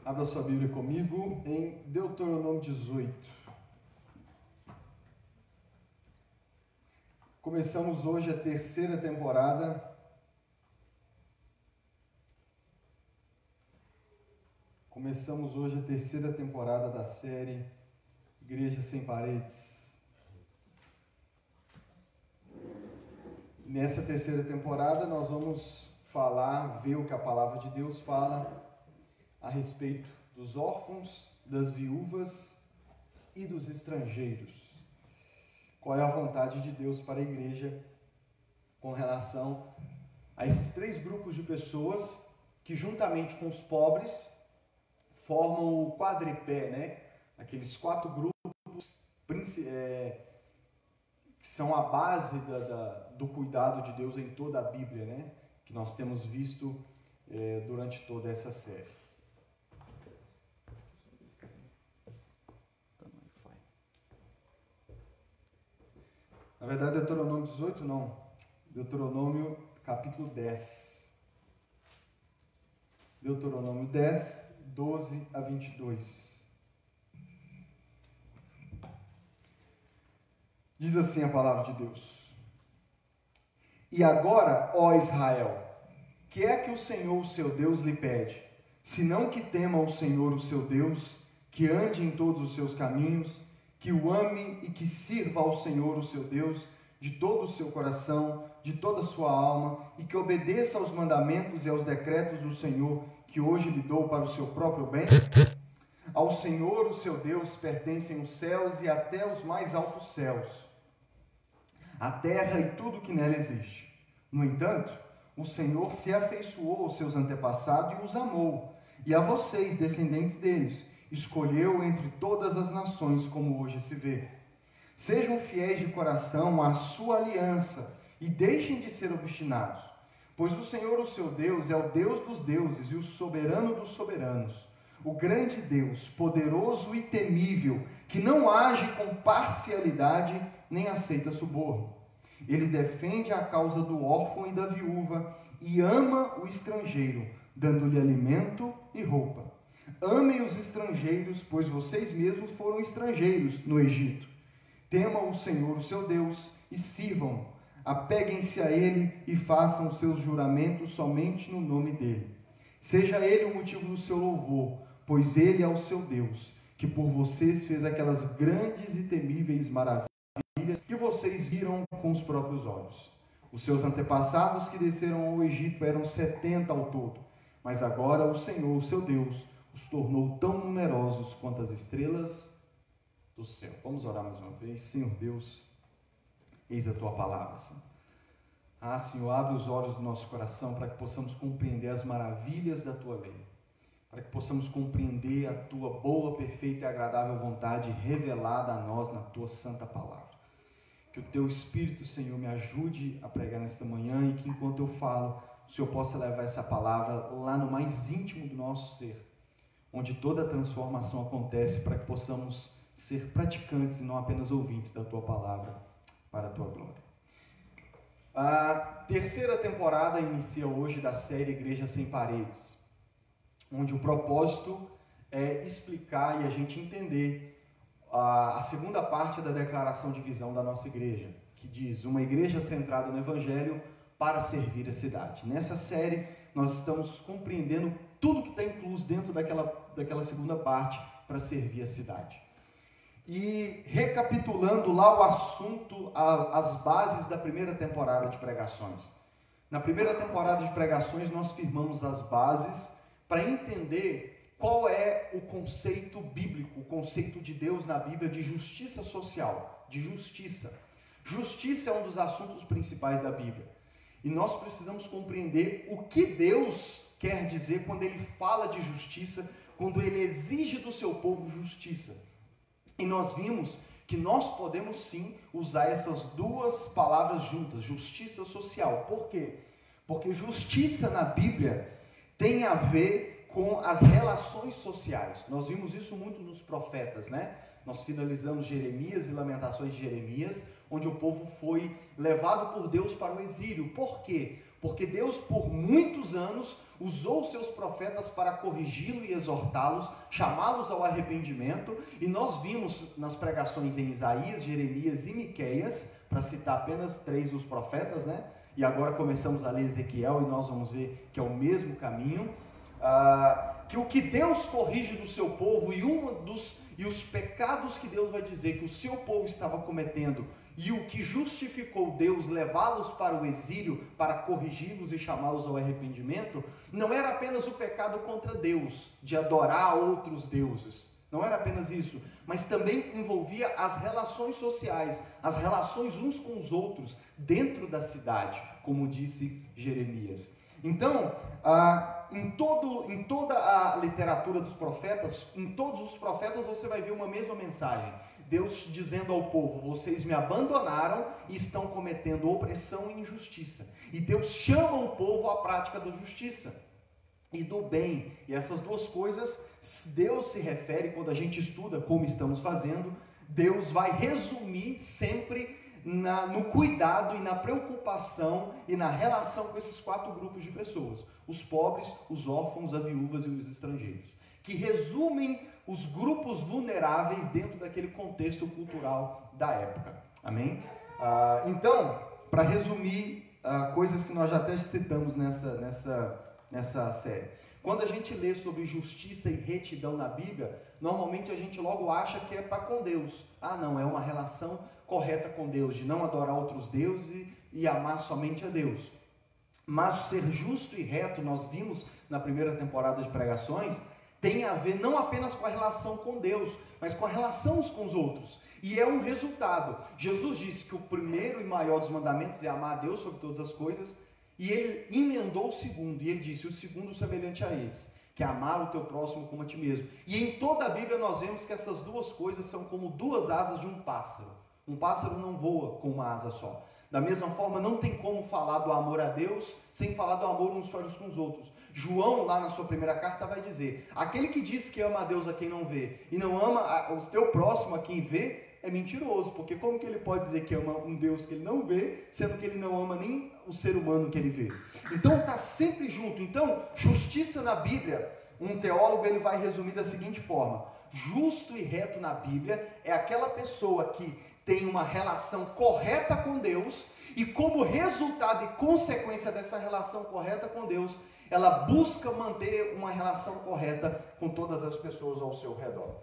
Abra sua Bíblia comigo em Deuteronômio 18. Começamos hoje a terceira temporada. Da série Igreja Sem Paredes. Nessa terceira temporada nós vamos ver o que a palavra de Deus fala a respeito dos órfãos, das viúvas e dos estrangeiros. Qual é a vontade de Deus para a igreja com relação a esses três grupos de pessoas que, juntamente com os pobres, formam o quadripé, né? Aqueles quatro grupos que são a base do cuidado de Deus em toda a Bíblia, né? Que nós temos visto durante toda essa série. Na verdade, Deuteronômio 18 não, Deuteronômio capítulo 10. Deuteronômio 10, 12 a 22. Diz assim a palavra de Deus: E agora, ó Israel, que é que o Senhor, o seu Deus, lhe pede? Senão que tema o Senhor, o seu Deus, que ande em todos os seus caminhos, que o ame e que sirva ao Senhor, o seu Deus, de todo o seu coração, de toda a sua alma, e que obedeça aos mandamentos e aos decretos do Senhor, que hoje lhe dou para o seu próprio bem? Ao Senhor, o seu Deus, pertencem os céus e até os mais altos céus, a terra e tudo que nela existe. No entanto, o Senhor se afeiçoou aos seus antepassados e os amou, e a vocês, descendentes deles, escolheu entre todas as nações, como hoje se vê. Sejam fiéis de coração à sua aliança e deixem de ser obstinados, pois o Senhor, o seu Deus, é o Deus dos deuses e o soberano dos soberanos, o grande Deus, poderoso e temível, que não age com parcialidade nem aceita suborno. Ele defende a causa do órfão e da viúva e ama o estrangeiro, dando-lhe alimento e roupa. Amem os estrangeiros, pois vocês mesmos foram estrangeiros no Egito. Temam o Senhor, o seu Deus, e sirvam. Apeguem-se a Ele e façam os seus juramentos somente no nome dEle. Seja Ele o motivo do seu louvor, pois Ele é o seu Deus, que por vocês fez aquelas grandes e temíveis maravilhas que vocês viram com os próprios olhos. Os seus antepassados que desceram ao Egito eram 70 ao todo, mas agora o Senhor, o seu Deus, os tornou tão numerosos quanto as estrelas do céu. Vamos orar mais uma vez. Senhor Deus, eis a tua palavra, Senhor. Senhor, abre os olhos do nosso coração para que possamos compreender as maravilhas da tua lei, para que possamos compreender a tua boa, perfeita e agradável vontade revelada a nós na tua santa palavra. Que o teu Espírito, Senhor, me ajude a pregar nesta manhã e que enquanto eu falo, o Senhor possa levar essa palavra lá no mais íntimo do nosso ser, onde toda a transformação acontece, para que possamos ser praticantes e não apenas ouvintes da tua palavra, para a tua glória. A terceira temporada inicia hoje da série Igreja Sem Paredes, onde o propósito é explicar e a gente entender a segunda parte da declaração de visão da nossa igreja, que diz: uma igreja centrada no Evangelho para servir a cidade. Nessa série nós estamos compreendendo tudo que está incluso dentro daquela segunda parte para servir a cidade. E recapitulando lá o assunto, as bases da primeira temporada de pregações. Na primeira temporada de pregações nós firmamos as bases para entender qual é o conceito bíblico, o conceito de Deus na Bíblia de justiça social, de justiça. Justiça é um dos assuntos principais da Bíblia. E nós precisamos compreender o que Deus quer dizer quando Ele fala de justiça, quando Ele exige do seu povo justiça. E nós vimos que nós podemos sim usar essas duas palavras juntas, justiça social. Por quê? Porque justiça na Bíblia tem a ver com as relações sociais. Nós vimos isso muito nos profetas, né? Nós finalizamos Jeremias e Lamentações de Jeremias, onde o povo foi levado por Deus para o exílio. Por quê? Porque Deus, por muitos anos, usou os seus profetas para corrigi-lo e exortá-los, chamá-los ao arrependimento, e nós vimos nas pregações em Isaías, Jeremias e Miqueias, para citar apenas 3 dos profetas, né? E agora começamos a ler Ezequiel e nós vamos ver que é o mesmo caminho, que o que Deus corrige do seu povo e os pecados que Deus vai dizer que o seu povo estava cometendo, e o que justificou Deus levá-los para o exílio, para corrigi-los e chamá-los ao arrependimento, não era apenas o pecado contra Deus, de adorar outros deuses, não era apenas isso, mas também envolvia as relações sociais, as relações uns com os outros, dentro da cidade, como disse Jeremias. Então, em toda a literatura dos profetas, em todos os profetas você vai ver uma mesma mensagem. Deus dizendo ao povo: vocês me abandonaram e estão cometendo opressão e injustiça. E Deus chama o povo à prática da justiça e do bem. E essas duas coisas, Deus se refere, quando a gente estuda como estamos fazendo, Deus vai resumir sempre no cuidado e na preocupação e na relação com esses 4 grupos de pessoas: os pobres, os órfãos, as viúvas e os estrangeiros, que resumem os grupos vulneráveis dentro daquele contexto cultural da época. Amém? Então, para resumir, coisas que nós já até citamos nessa série. Quando a gente lê sobre justiça e retidão na Bíblia, normalmente a gente logo acha que é para com Deus. Não, é uma relação correta com Deus, de não adorar outros deuses e amar somente a Deus. Mas ser justo e reto, nós vimos na primeira temporada de pregações, tem a ver não apenas com a relação com Deus, mas com a relação uns com os outros. E é um resultado. Jesus disse que o primeiro e maior dos mandamentos é amar a Deus sobre todas as coisas, e ele emendou o segundo, e ele disse: o segundo semelhante a esse, que é amar o teu próximo como a ti mesmo. E em toda a Bíblia nós vemos que essas duas coisas são como 2 asas de um pássaro. Um pássaro não voa com uma asa só. Da mesma forma, não tem como falar do amor a Deus sem falar do amor uns para com os outros. João, lá na sua primeira carta, vai dizer: aquele que diz que ama a Deus a quem não vê e não ama o teu próximo a quem vê, é mentiroso, porque como que ele pode dizer que ama um Deus que ele não vê, sendo que ele não ama nem o ser humano que ele vê? Então está sempre junto. Então, justiça na Bíblia, um teólogo ele vai resumir da seguinte forma: justo e reto na Bíblia é aquela pessoa que tem uma relação correta com Deus, e como resultado e consequência dessa relação correta com Deus, ela busca manter uma relação correta com todas as pessoas ao seu redor.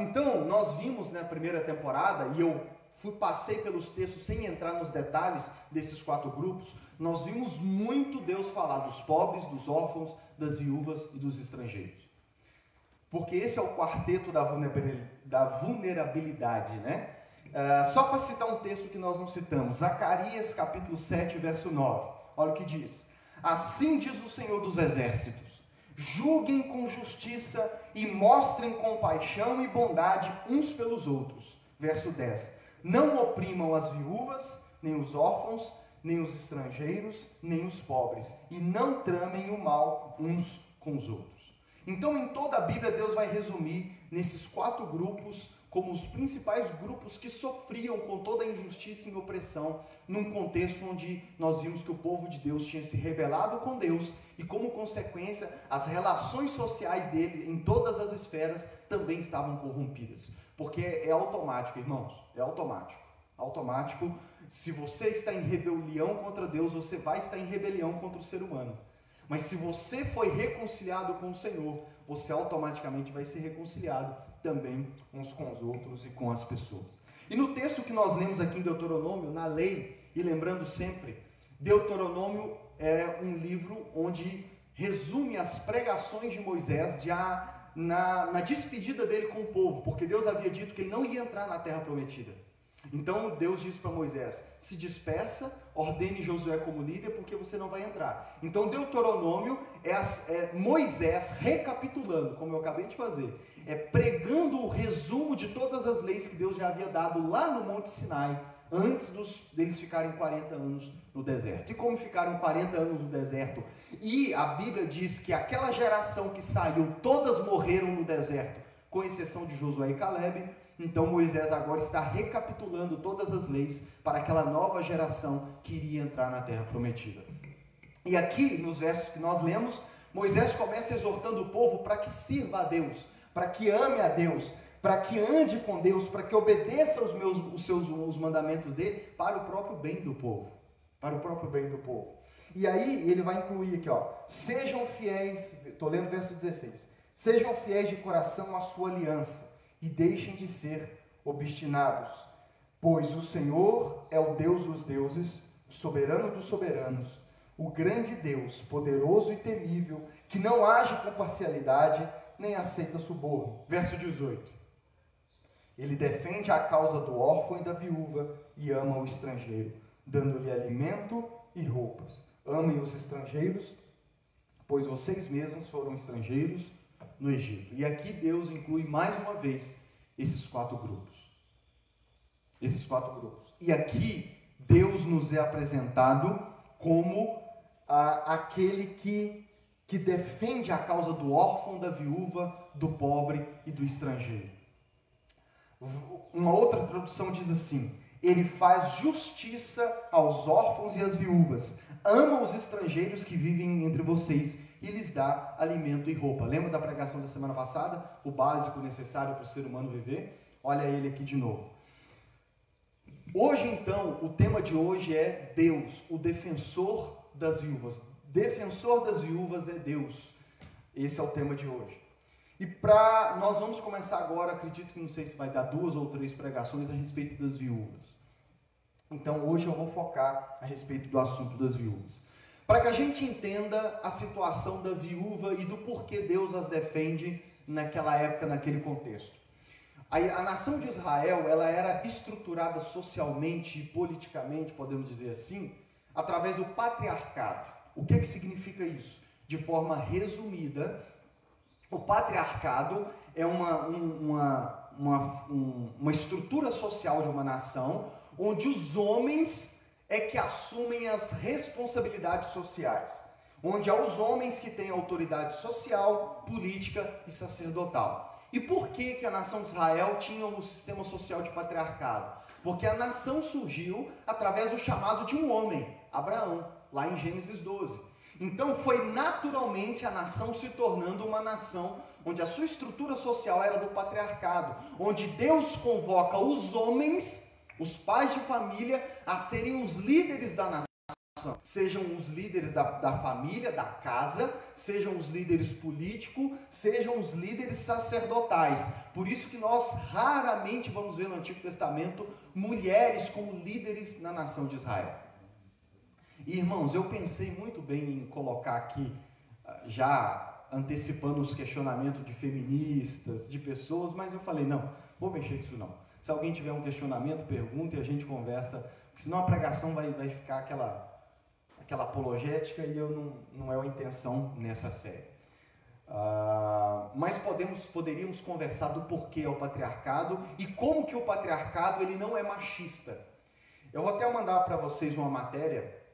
Então, nós vimos na primeira temporada, e eu passei pelos textos sem entrar nos detalhes desses 4 grupos, nós vimos muito Deus falar dos pobres, dos órfãos, das viúvas e dos estrangeiros. Porque esse é o quarteto da vulnerabilidade, né? Só para citar um texto que nós não citamos, Zacarias capítulo 7, verso 9, olha o que diz: assim diz o Senhor dos Exércitos, julguem com justiça e mostrem compaixão e bondade uns pelos outros. Verso 10, não oprimam as viúvas, nem os órfãos, nem os estrangeiros, nem os pobres, e não tramem o mal uns com os outros. Então, em toda a Bíblia, Deus vai resumir nesses 4 grupos como os principais grupos que sofriam com toda a injustiça e opressão, num contexto onde nós vimos que o povo de Deus tinha se rebelado com Deus e, como consequência, as relações sociais dele em todas as esferas também estavam corrompidas. Porque é automático, irmãos, é automático. Automático, se você está em rebelião contra Deus, você vai estar em rebelião contra o ser humano. Mas se você foi reconciliado com o Senhor, você automaticamente vai ser reconciliado também uns com os outros e com as pessoas. E no texto que nós lemos aqui em Deuteronômio, na lei, e lembrando sempre, Deuteronômio é um livro onde resume as pregações de Moisés já na despedida dele com o povo, porque Deus havia dito que ele não ia entrar na terra prometida. Então Deus disse para Moisés: se despeça, ordene Josué como líder, porque você não vai entrar. Então Deuteronômio é Moisés recapitulando, como eu acabei de fazer, pregando o resumo de todas as leis que Deus já havia dado lá no Monte Sinai, antes deles ficarem 40 anos no deserto. E como ficaram 40 anos no deserto, e a Bíblia diz que aquela geração que saiu, todas morreram no deserto, com exceção de Josué e Calebe. Então Moisés agora está recapitulando todas as leis para aquela nova geração que iria entrar na terra prometida. E aqui, nos versos que nós lemos, Moisés começa exortando o povo para que sirva a Deus, para que ame a Deus, para que ande com Deus, para que obedeça os mandamentos dele, para o próprio bem do povo. Para o próprio bem do povo. E aí ele vai incluir aqui, sejam fiéis, estou lendo o verso 16, sejam fiéis de coração à sua aliança e deixem de ser obstinados, pois o Senhor é o Deus dos deuses, o soberano dos soberanos, o grande Deus, poderoso e temível, que não age com parcialidade, nem aceita suborno. Verso 18. Ele defende a causa do órfão e da viúva e ama o estrangeiro, dando-lhe alimento e roupas. Amem os estrangeiros, pois vocês mesmos foram estrangeiros no Egito. E aqui Deus inclui mais uma vez esses quatro grupos. E aqui Deus nos é apresentado como aquele que defende a causa do órfão, da viúva, do pobre e do estrangeiro. Uma outra tradução diz assim: ele faz justiça aos órfãos e às viúvas, ama os estrangeiros que vivem entre vocês e lhes dá alimento e roupa. Lembra da pregação da semana passada? O básico necessário para o ser humano viver? Olha ele aqui de novo. Hoje então, o tema de hoje é Deus, o defensor das viúvas. Defensor das viúvas é Deus. Esse é o tema de hoje. E nós vamos começar agora, acredito que não sei se vai dar 2 ou 3 pregações a respeito das viúvas. Então hoje eu vou focar a respeito do assunto das viúvas. Para que a gente entenda a situação da viúva e do porquê Deus as defende naquela época, naquele contexto. A nação de Israel, ela era estruturada socialmente e politicamente, podemos dizer assim, através do patriarcado. O que significa isso? De forma resumida, o patriarcado é uma estrutura social de uma nação onde os homens é que assumem as responsabilidades sociais, onde há os homens que têm autoridade social, política e sacerdotal. E por que a nação de Israel tinha um sistema social de patriarcado? Porque a nação surgiu através do chamado de um homem, Abraão, lá em Gênesis 12. Então foi naturalmente a nação se tornando uma nação onde a sua estrutura social era do patriarcado, onde Deus convoca os homens, os pais de família, a serem os líderes da nação. Sejam os líderes da família, da casa, sejam os líderes políticos, sejam os líderes sacerdotais. Por isso que nós raramente vamos ver no Antigo Testamento mulheres como líderes na nação de Israel. E, irmãos, eu pensei muito bem em colocar aqui, já antecipando os questionamentos de feministas, de pessoas, mas eu falei, não, vou mexer com isso não. Se alguém tiver um questionamento, pergunta e a gente conversa, porque senão a pregação vai ficar aquela apologética e não é a intenção nessa série. Mas poderíamos conversar do porquê é o patriarcado e como que o patriarcado ele não é machista. Eu vou até mandar para vocês uma matéria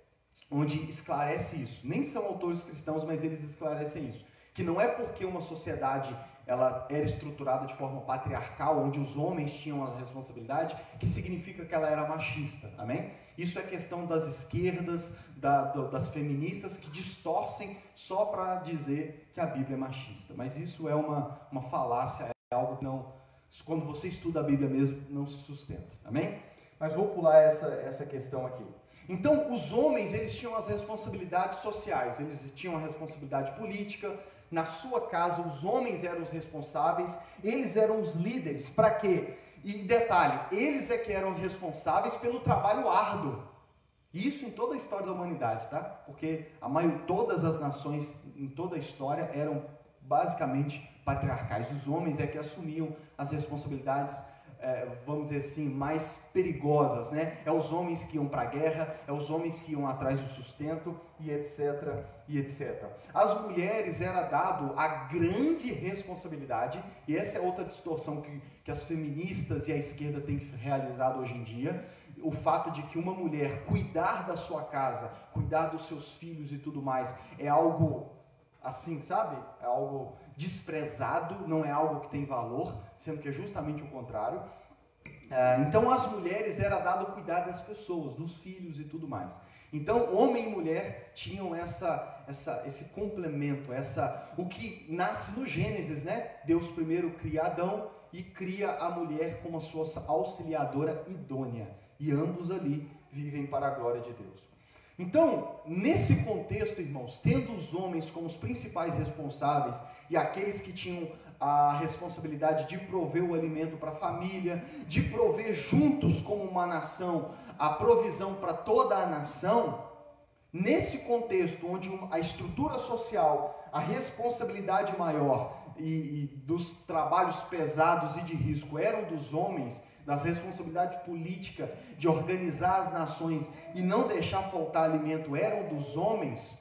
onde esclarece isso. Nem são autores cristãos, mas eles esclarecem isso. Que não é porque uma sociedade ela era estruturada de forma patriarcal, onde os homens tinham a responsabilidade, que significa que ela era machista, amém? Isso é questão das esquerdas, das feministas, que distorcem só para dizer que a Bíblia é machista. Mas isso é uma falácia, é algo que não, quando você estuda a Bíblia mesmo, não se sustenta, amém? Mas vou pular essa questão aqui. Então, os homens, eles tinham as responsabilidades sociais, eles tinham a responsabilidade política. Na sua casa, os homens eram os responsáveis, eles eram os líderes. Para quê? E detalhe, eles é que eram responsáveis pelo trabalho árduo. Isso em toda a história da humanidade, tá? Porque todas as nações, em toda a história, eram basicamente patriarcais. Os homens é que assumiam as responsabilidades, vamos dizer assim, mais perigosas, né? É os homens que iam para a guerra, é os homens que iam atrás do sustento, e etc, e etc. As mulheres era dado a grande responsabilidade, e essa é outra distorção que as feministas e a esquerda têm realizado hoje em dia, o fato de que uma mulher cuidar da sua casa, cuidar dos seus filhos e tudo mais, é algo assim, sabe? É algo desprezado, não é algo que tem valor, sendo que é justamente o contrário. Então as mulheres era dado cuidar das pessoas, dos filhos e tudo mais. Então, homem e mulher tinham esse complemento, o que nasce no Gênesis, né? Deus primeiro cria Adão e cria a mulher como a sua auxiliadora idônea. E ambos ali vivem para a glória de Deus. Então, nesse contexto, irmãos, tendo os homens como os principais responsáveis e aqueles que tinham a responsabilidade de prover o alimento para a família, de prover juntos como uma nação a provisão para toda a nação, nesse contexto onde a estrutura social, a responsabilidade maior e dos trabalhos pesados e de risco eram dos homens, das responsabilidades políticas de organizar as nações e não deixar faltar alimento eram dos homens,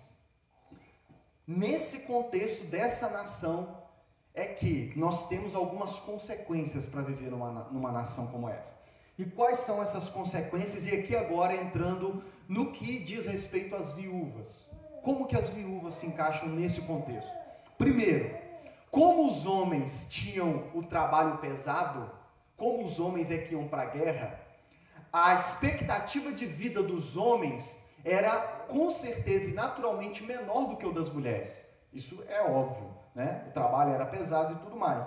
nesse contexto dessa nação é que nós temos algumas consequências para viver numa nação como essa. E quais são essas consequências? E aqui agora entrando no que diz respeito às viúvas. Como que as viúvas se encaixam nesse contexto? Primeiro, como os homens tinham o trabalho pesado, como os homens é que iam para a guerra, a expectativa de vida dos homens era com certeza e naturalmente menor do que o das mulheres. Isso é óbvio, né? O trabalho era pesado e tudo mais.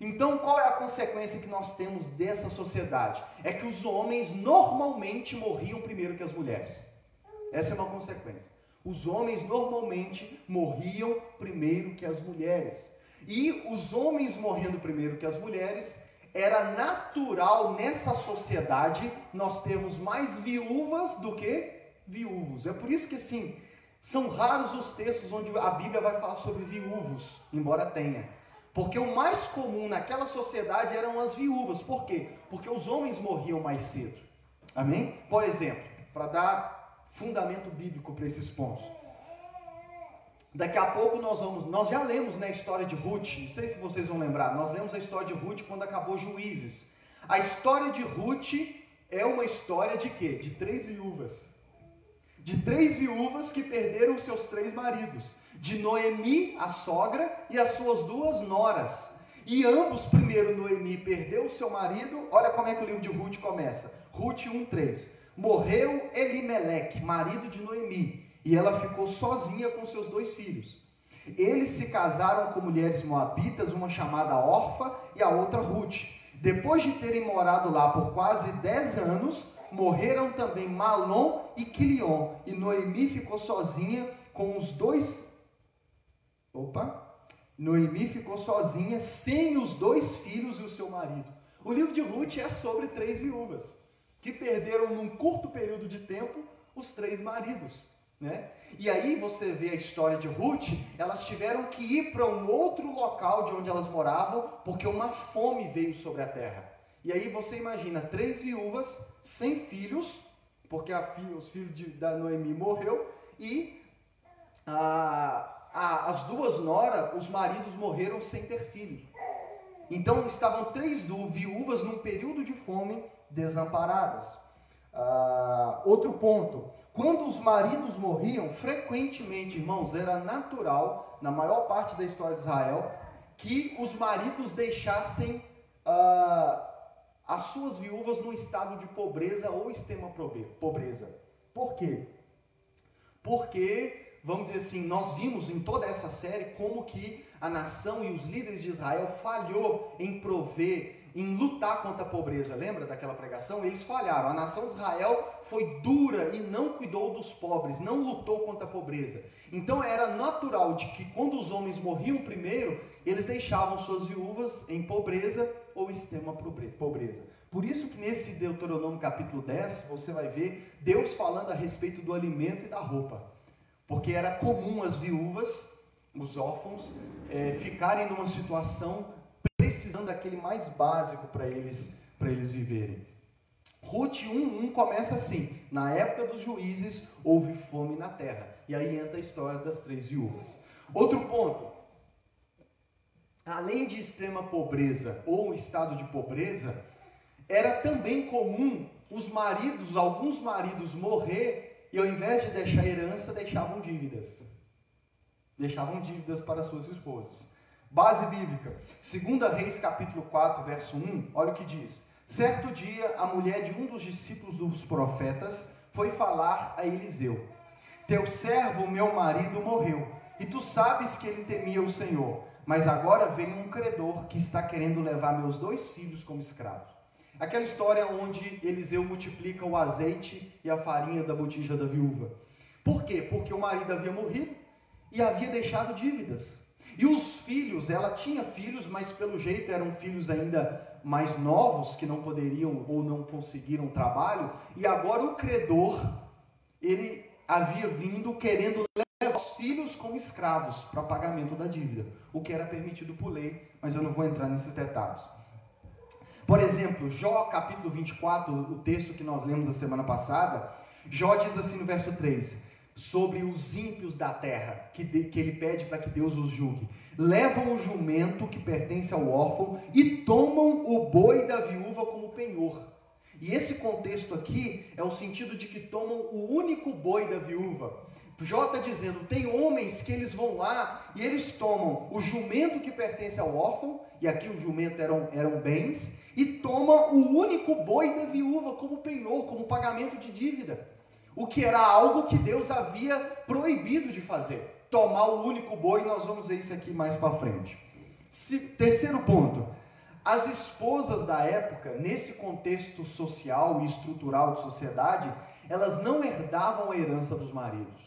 Então, qual é a consequência que nós temos dessa sociedade? É que os homens normalmente morriam primeiro que as mulheres. Essa é uma consequência. Os homens normalmente morriam primeiro que as mulheres. E os homens morrendo primeiro que as mulheres, era natural nessa sociedade nós termos mais viúvas do que viúvos. É por isso que, assim, são raros os textos onde a Bíblia vai falar sobre viúvos, embora tenha. Porque o mais comum naquela sociedade eram as viúvas. Por quê? Porque os homens morriam mais cedo. Amém? Por exemplo, para dar fundamento bíblico para esses pontos. Daqui a pouco nós já lemos, né, a história de Ruth, não sei se vocês vão lembrar, nós lemos a história de Ruth quando acabou Juízes. A história de Ruth é uma história de quê? De 3 viúvas. De 3 viúvas que perderam seus 3 maridos. De Noemi, a sogra, e as suas 2 noras. E ambos, primeiro Noemi perdeu o seu marido, olha como é que o livro de Ruth começa. Ruth 1:3. Morreu Elimeleque, marido de Noemi, e ela ficou sozinha com seus 2 filhos. Eles se casaram com mulheres moabitas, uma chamada Orfa e a outra Ruth. Depois de terem morado lá por quase 10 anos, morreram também Malom e Quilion, e Noemi ficou sozinha com os 2... Noemi ficou sozinha, sem os 2 filhos e o seu marido. O livro de Ruth é sobre 3 viúvas, que perderam num curto período de tempo os 3 maridos. Né? E aí você vê a história de Ruth, elas tiveram que ir para um outro local de onde elas moravam, porque uma fome veio sobre a terra. E aí você imagina, 3 viúvas, sem filhos, porque os filhos da Noemi morreu, e as 2 noras, os maridos morreram sem ter filhos. Então estavam 3 viúvas num período de fome, desamparadas. Outro ponto, quando os maridos morriam, frequentemente, irmãos, era natural, na maior parte da história de Israel, que os maridos deixassem as suas viúvas num estado de pobreza ou extrema pobreza. Por quê? Porque, vamos dizer assim, nós vimos em toda essa série como que a nação e os líderes de Israel falhou em prover, em lutar contra a pobreza. Lembra daquela pregação? Eles falharam. A nação de Israel foi dura e não cuidou dos pobres, não lutou contra a pobreza. Então era natural de que quando os homens morriam primeiro, eles deixavam suas viúvas em pobreza ou extrema pobreza. Por isso que nesse Deuteronômio capítulo 10, você vai ver Deus falando a respeito do alimento e da roupa. Porque era comum as viúvas, os órfãos, ficarem numa situação precisando daquele mais básico para eles viverem. Ruth 1:1 começa assim: na época dos juízes houve fome na terra. E aí entra a história das 3 viúvas. Outro ponto, além de extrema pobreza ou estado de pobreza, era também comum alguns maridos morrer e ao invés de deixar herança, deixavam dívidas. Deixavam dívidas para suas esposas. Base bíblica, 2 Reis capítulo 4, verso 1, olha o que diz. Certo dia, a mulher de um dos discípulos dos profetas foi falar a Eliseu: teu servo, meu marido, morreu, e tu sabes que ele temia o Senhor, mas agora vem um credor que está querendo levar meus 2 filhos como escravos. Aquela história onde Eliseu multiplica o azeite e a farinha da botija da viúva. Por quê? Porque o marido havia morrido e havia deixado dívidas. E os filhos, ela tinha filhos, mas pelo jeito eram filhos ainda mais novos, que não poderiam ou não conseguiram trabalho, e agora o credor, ele havia vindo querendo levar os filhos como escravos para pagamento da dívida, o que era permitido por lei, mas eu não vou entrar nesses detalhes. Por exemplo, Jó capítulo 24, o texto que nós lemos a semana passada, Jó diz assim no verso 3, sobre os ímpios da terra, que ele pede para que Deus os julgue: levam o jumento que pertence ao órfão e tomam o boi da viúva como penhor. E esse contexto aqui é o sentido de que tomam o único boi da viúva. Jó está dizendo, tem homens que eles vão lá e eles tomam o jumento que pertence ao órfão, e aqui o jumento eram bens, e tomam o único boi da viúva como penhor, como pagamento de dívida. O que era algo que Deus havia proibido de fazer. Tomar o único boi, nós vamos ver isso aqui mais para frente. Terceiro ponto. As esposas da época, nesse contexto social e estrutural de sociedade, elas não herdavam a herança dos maridos.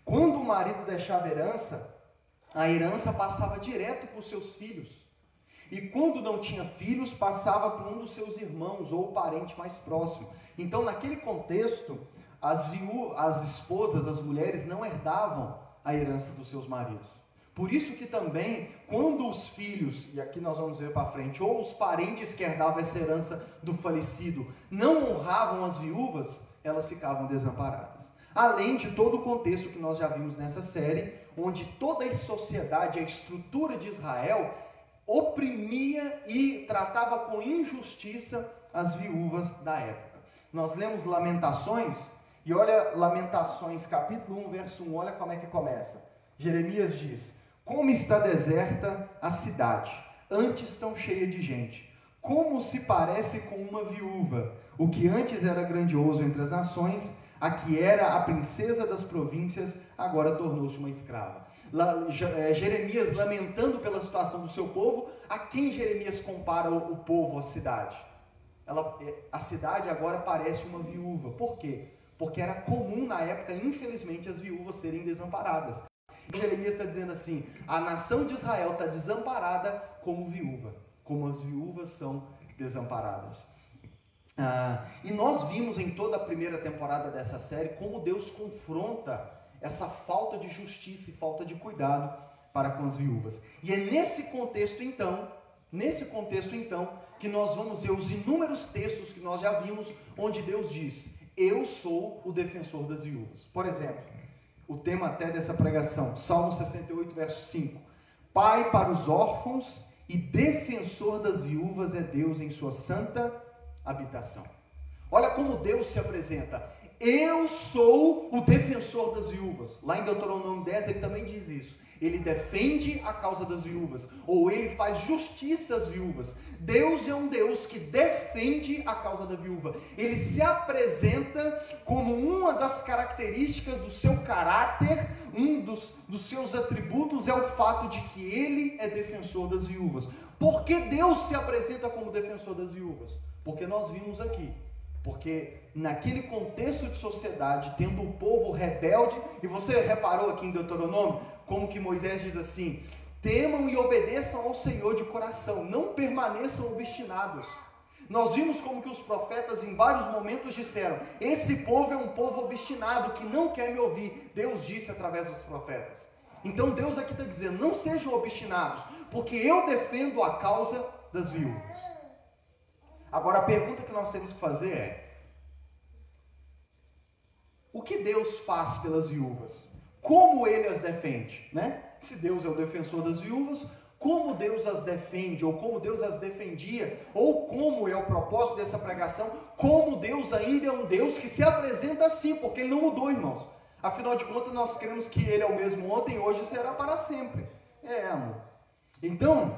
Quando o marido deixava a herança passava direto para os seus filhos. E quando não tinha filhos, passava para um dos seus irmãos ou o parente mais próximo. Então, naquele contexto, as esposas, as mulheres, não herdavam a herança dos seus maridos. Por isso que também, quando os filhos, e aqui nós vamos ver para frente, ou os parentes que herdavam essa herança do falecido, não honravam as viúvas, elas ficavam desamparadas. Além de todo o contexto que nós já vimos nessa série, onde toda a sociedade, a estrutura de Israel, oprimia e tratava com injustiça as viúvas da época. Nós lemos Lamentações, e olha Lamentações capítulo 1, verso 1, olha como é que começa. Jeremias diz: como está deserta a cidade, antes tão cheia de gente, como se parece com uma viúva, o que antes era grandioso entre as nações, a que era a princesa das províncias, agora tornou-se uma escrava. Jeremias lamentando pela situação do seu povo. A quem Jeremias compara o povo, a cidade? A cidade agora parece uma viúva. Por quê? Porque era comum na época, infelizmente, as viúvas serem desamparadas. Jeremias está dizendo assim: a nação de Israel está desamparada como viúva, como as viúvas são desamparadas. E nós vimos em toda a primeira temporada dessa série como Deus confronta essa falta de justiça e falta de cuidado para com as viúvas. E é nesse contexto então, que nós vamos ver os inúmeros textos que nós já vimos, onde Deus diz: eu sou o defensor das viúvas. Por exemplo, o tema até dessa pregação, Salmo 68, verso 5. Pai para os órfãos e defensor das viúvas é Deus em sua santa habitação. Olha como Deus se apresenta: eu sou o defensor das viúvas. Lá em Deuteronômio 10 ele também diz isso. Ele defende a causa das viúvas, ou ele faz justiça às viúvas. Deus é um Deus que defende a causa da viúva. Ele se apresenta como uma das características do seu caráter, um dos seus atributos é o fato de que ele é defensor das viúvas. Por que Deus se apresenta como defensor das viúvas? Porque nós vimos aqui. Porque naquele contexto de sociedade, tendo um povo rebelde, e você reparou aqui em Deuteronômio, como que Moisés diz assim: temam e obedeçam ao Senhor de coração, não permaneçam obstinados. Nós vimos como que os profetas em vários momentos disseram: esse povo é um povo obstinado, que não quer me ouvir. Deus disse através dos profetas. Então Deus aqui está dizendo: não sejam obstinados, porque eu defendo a causa das viúvas. Agora a pergunta que nós temos que fazer é: o que Deus faz pelas viúvas? Como Ele as defende? Se Deus é o defensor das viúvas, como Deus as defende? Ou como Deus as defendia? Ou como é o propósito dessa pregação? Como Deus ainda é um Deus que se apresenta assim, porque Ele não mudou, irmãos. Afinal de contas, nós cremos que Ele é o mesmo ontem, hoje e será para sempre. Amor. Então,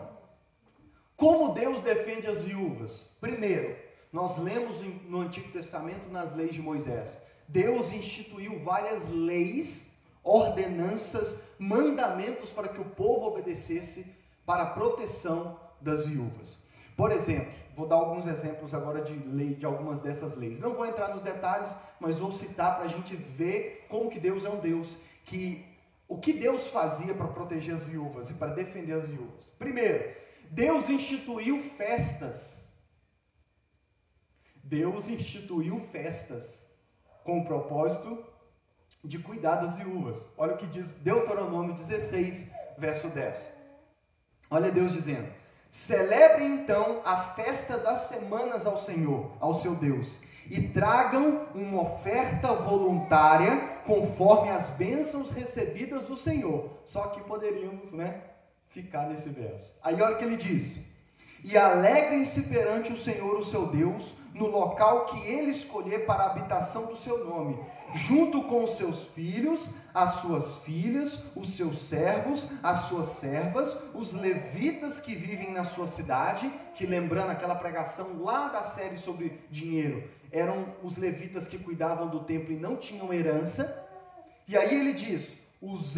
como Deus defende as viúvas? Primeiro, nós lemos no Antigo Testamento, nas leis de Moisés: Deus instituiu várias leis, ordenanças, mandamentos para que o povo obedecesse para a proteção das viúvas. Por exemplo, vou dar alguns exemplos agora de lei, de algumas dessas leis. Não vou entrar nos detalhes, mas vou citar para a gente ver como que Deus é um Deus que... O que Deus fazia para proteger as viúvas e para defender as viúvas? Primeiro, Deus instituiu festas. Deus instituiu festas com o propósito de cuidar das viúvas. Olha o que diz Deuteronômio 16, verso 10. Olha Deus dizendo: celebrem então a festa das semanas ao Senhor, ao seu Deus, e tragam uma oferta voluntária conforme as bênçãos recebidas do Senhor. Só que poderíamos, ficar nesse verso. Aí olha o que ele diz: e alegrem-se perante o Senhor, o seu Deus, no local que ele escolher para a habitação do seu nome, junto com os seus filhos, as suas filhas, os seus servos, as suas servas, os levitas que vivem na sua cidade, que, lembrando aquela pregação lá da série sobre dinheiro, eram os levitas que cuidavam do templo e não tinham herança. E aí ele diz: os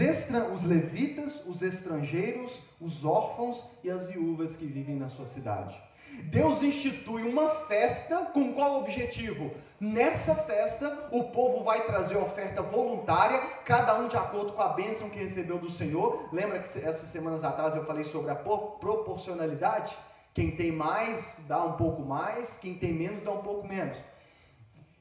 levitas, os estrangeiros, os órfãos e as viúvas que vivem na sua cidade. Deus institui uma festa com qual objetivo? Nessa festa, o povo vai trazer oferta voluntária, cada um de acordo com a bênção que recebeu do Senhor. Lembra que essas semanas atrás eu falei sobre a proporcionalidade? Quem tem mais, dá um pouco mais, quem tem menos, dá um pouco menos.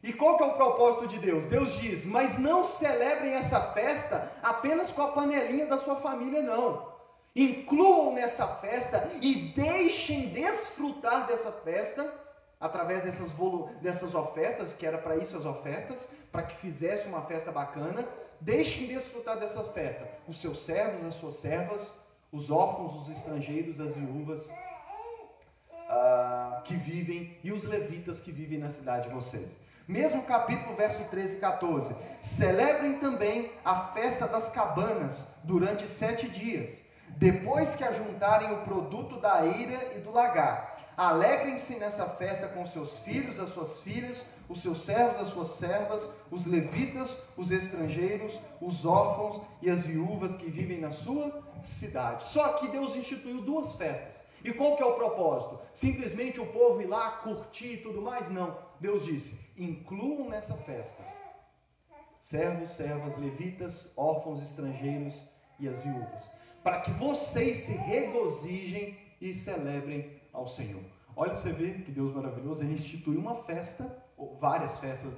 E qual que é o propósito de Deus? Deus diz: mas não celebrem essa festa apenas com a panelinha da sua família, não. Incluam nessa festa e deixem desfrutar dessa festa, através dessas ofertas, que era para isso as ofertas, para que fizesse uma festa bacana. Deixem desfrutar dessa festa os seus servos, as suas servas, os órfãos, os estrangeiros, as viúvas que vivem, e os levitas que vivem na cidade de vocês. Mesmo capítulo, verso 13 e 14. Celebrem também a festa das cabanas durante 7 dias. Depois que ajuntarem o produto da eira e do lagar, alegrem-se nessa festa com seus filhos, as suas filhas, os seus servos, as suas servas, os levitas, os estrangeiros, os órfãos e as viúvas que vivem na sua cidade. Só que Deus instituiu 2 festas. E qual que é o propósito? Simplesmente o povo ir lá, curtir e tudo mais? Não. Deus disse: incluam nessa festa servos, servas, levitas, órfãos, estrangeiros e as viúvas, para que vocês se regozijem e celebrem ao Senhor. Olha para você ver que Deus maravilhoso. Ele instituiu uma festa, ou várias festas,